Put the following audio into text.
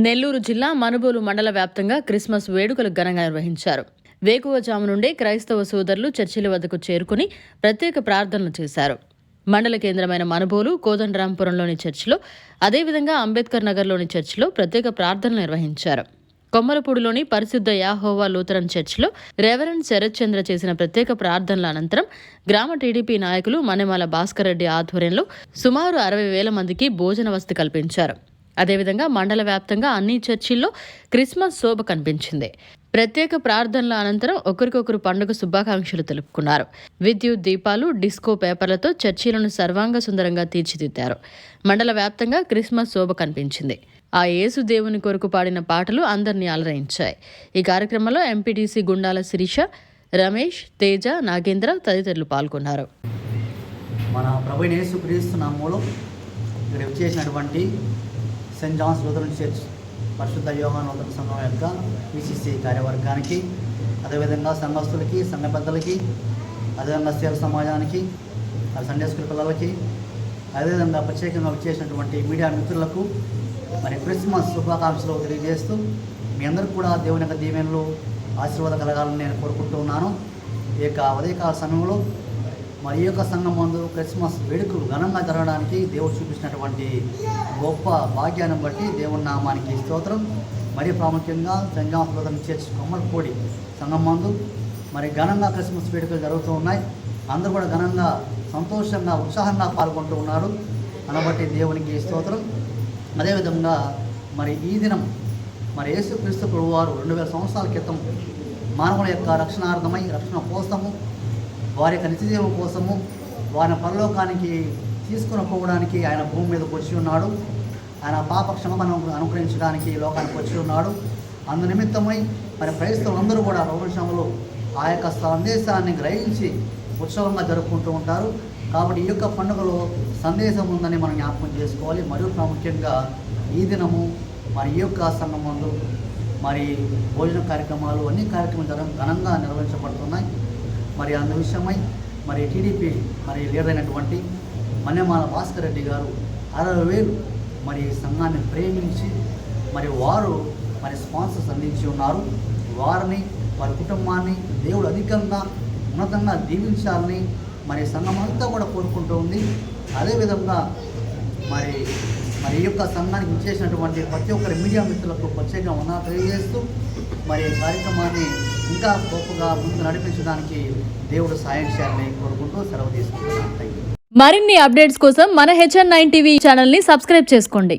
నెల్లూరు జిల్లా మనుబోలు మండల వ్యాప్తంగా క్రిస్మస్ వేడుకలు ఘనంగా నిర్వహించారు. వేకువజాము నుండే క్రైస్తవ సోదరులు చర్చిల వద్దకు చేరుకుని ప్రత్యేక ప్రార్థనలు చేశారు. మండల కేంద్రమైన మనుబోలు, కోదండరాంపురంలోని చర్చిలో, అదేవిధంగా అంబేద్కర్ నగర్లోని చర్చిలో ప్రత్యేక ప్రార్థనలు నిర్వహించారు. కొమ్మరపూడిలోని పరిశుద్ధ యాహోవా లూథరన్ చర్చిలో రెవరెండ్ శరత్ చంద్ర చేసిన ప్రత్యేక ప్రార్థనల అనంతరం గ్రామ టీడీపీ నాయకులు మన్నెమాల భాస్కర్ రెడ్డి ఆధ్వర్యంలో సుమారు 60,000 మందికి భోజన వసతి కల్పించారు. అదేవిధంగా మండల వ్యాప్తంగా అన్ని చర్చిల్లో క్రిస్మస్ శోభ కనిపించింది. ప్రత్యేక ప్రార్థనల అనంతరం ఒకరికొకరు పండుగ శుభాకాంక్షలు తెలుపుకున్నారు. విద్యుత్ దీపాలు, డిస్కో పేపర్లతో చర్చిలను సర్వాంగ సుందరంగా తీర్చిదిద్దారు. మండల వ్యాప్తంగా క్రిస్మస్ శోభ కనిపించింది. ఆ యేసు దేవుని కొరకు పాడిన పాటలు అందరినీ అలరించాయి. ఈ కార్యక్రమంలో ఎంపీటీసీ గుండాల శిరీష, రమేష్, తేజ, నాగేంద్ర తదితరులు పాల్గొన్నారు. మన ప్రభువైన యేసుక్రీస్తు నామములో ఇక్కడ వచ్చేసినటువంటి సెయింట్ జాన్స్ లూథరన్ చర్చ్ పరిశుద్ధ యోహాను లూథరన్ సంఘం యొక్క పిసిసి కార్యవర్గానికి, అదేవిధంగా సంఘస్థులకి, సంఘ పెద్దలకి, అదేవిధంగా సేవ సమాజానికి, సండే స్కూల్ పిల్లలకి, అదేవిధంగా ప్రత్యేకంగా వచ్చేసినటువంటి మీడియా మిత్రులకు మరి క్రిస్మస్ శుభాకాంక్షలు తెలియజేస్తూ మీ అందరికీ కూడా దేవుని యొక్క దీవెనలు, ఆశీర్వాదం కలగాలని నేను కోరుకుంటూ ఉన్నాను. ఈ యొక్క ఉదయకాల సమయంలో మరి ఈ యొక్క సంఘం ముందు క్రిస్మస్ వేడుకలు ఘనంగా జరగడానికి దేవుడు చూపించినటువంటి గొప్ప భాగ్యాన్ని బట్టి దేవుని నామానికి స్తోత్రం. మరి ప్రాముఖ్యంగా Saint Johne's Lutheran church Kommarapudi సంఘం ముందు మరి ఘనంగా క్రిస్మస్ వేడుకలు జరుగుతూ ఉన్నాయి. అందరూ కూడా ఘనంగా, సంతోషంగా, ఉత్సాహంగా పాల్గొంటూ ఉన్నారు. అనబట్టి దేవునికి స్తోత్రం. అదేవిధంగా మరి ఈ దినం మరి యేసుక్రీస్తు ప్రభువారు 2000 సంవత్సరాల క్రితం మానవుల యొక్క రక్షణార్థమై, రక్షణ కోసము, వారి యొక్క నిత్యజీవం కోసము, వారిని పరలోకానికి తీసుకుని పోవడానికి ఆయన భూమి మీదకి వచ్చి ఉన్నాడు. ఆయన పాప క్షమాపణ అనుగ్రహించడానికి లోకానికి వచ్చి ఉన్నాడు. అందు నిమిత్తమై మరి క్రైస్తవులందరూ కూడా ప్రపంచంలో ఆ యొక్క సందేశాన్ని గ్రహించి ఉత్సవంగా జరుపుకుంటూ ఉంటారు. కాబట్టి ఈ యొక్క పండుగలో సందేశం ఉందని మనం జ్ఞాపకం చేసుకోవాలి. మరియు ప్రాముఖ్యంగా ఈ దినము మరి ఈ యొక్క సంఘం ముందు మరి భోజన కార్యక్రమాలు, అన్ని కార్యక్రమాలు ఘనంగా నిర్వహించబడుతున్నాయి. మరి అందు విషయమై మరి టీడీపీ మరి లీడర్ అయినటువంటి మన్నెమాల భాస్కర్ రెడ్డి గారు 60,000 మరి సంఘాన్ని ప్రేమించి మరి వారు మరి స్పాన్సర్స్ అందించి ఉన్నారు. వారిని, వారి కుటుంబాన్ని దేవుడు అధికంగా, ఉన్నతంగా దీవించాలని మరి సంఘం అంతా కూడా కోరుకుంటూ ఉంది. అదేవిధంగా మరి మరి ఈ యొక్క సంఘానికి ఇచ్చేసినటువంటి ప్రతి ఒక్కరి మీడియా మిత్రులకు ప్రత్యేకంగా ఉన్నారు తెలియజేస్తూ మరి కార్యక్రమాన్ని ఇంకా గొప్పగా ముందు నడిపించడానికి దేవుడు సాయం చేయాలని కోరుకుంటూ సెలవు తీసుకుంటున్నాను. మరిన్ని అప్డేట్స్ కోసం మన HN9 టీవీ ఛానల్ని సబ్స్క్రైబ్ చేసుకోండి.